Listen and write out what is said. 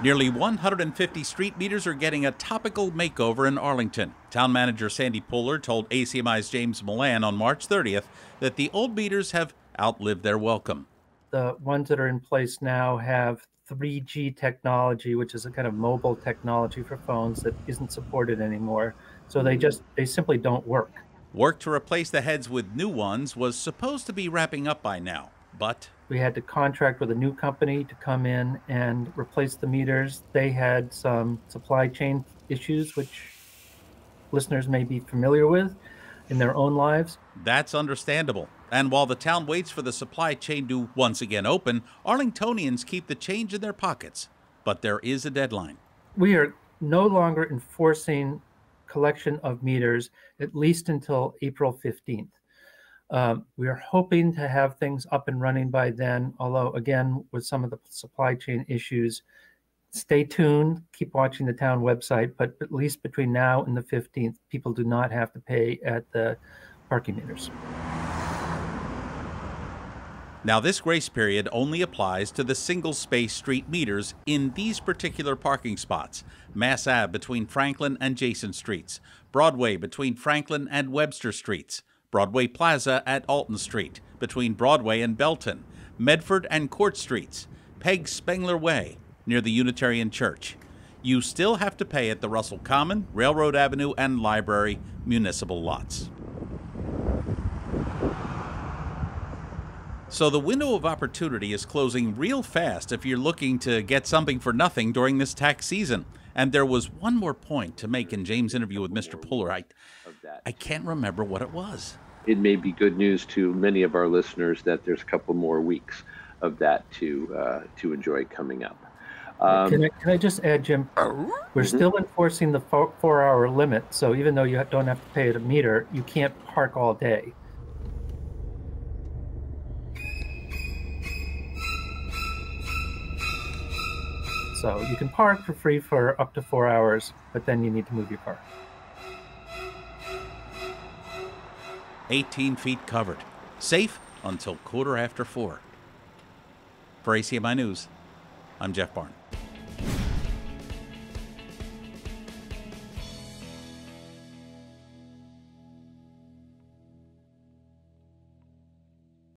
Nearly 150 street meters are getting a topical makeover in Arlington. Town manager Sandy Puller told ACMi's James Milan on March 30th that the old meters have outlived their welcome. The ones that are in place now have 3G technology, which is a kind of mobile technology for phones that isn't supported anymore. So they simply don't work. Work to replace the heads with new ones was supposed to be wrapping up by now, but we had to contract with a new company to come in and replace the meters. They had some supply chain issues, which listeners may be familiar with in their own lives. That's understandable. And while the town waits for the supply chain to once again open, Arlingtonians keep the change in their pockets. But there is a deadline. We are no longer enforcing collection of meters, at least until April 15th. We are hoping to have things up and running by then, although, again, with some of the supply chain issues, stay tuned, keep watching the town website, but at least between now and the 15th, people do not have to pay at the parking meters. Now, this grace period only applies to the single-space street meters in these particular parking spots: Mass Ave between Franklin and Jason Streets, Broadway between Franklin and Webster Streets, Broadway Plaza at Alton Street, between Broadway and Belton, Medford and Court Streets, Peg Spengler Way, near the Unitarian Church. You still have to pay at the Russell Common, Railroad Avenue, and Library municipal lots. So the window of opportunity is closing real fast if you're looking to get something for nothing during this tax season. And there was one more point to make in James' interview with Mr. Puller. I can't remember what it was. It may be good news to many of our listeners that there's a couple more weeks of that to enjoy coming up. Can I just add, Jim? We're still enforcing the 4-hour limit. So even though you don't have to pay at a meter, you can't park all day. So you can park for free for up to 4 hours, but then you need to move your car. 18 feet covered. Safe until 4:15. For ACMi News, I'm Jeff Barn.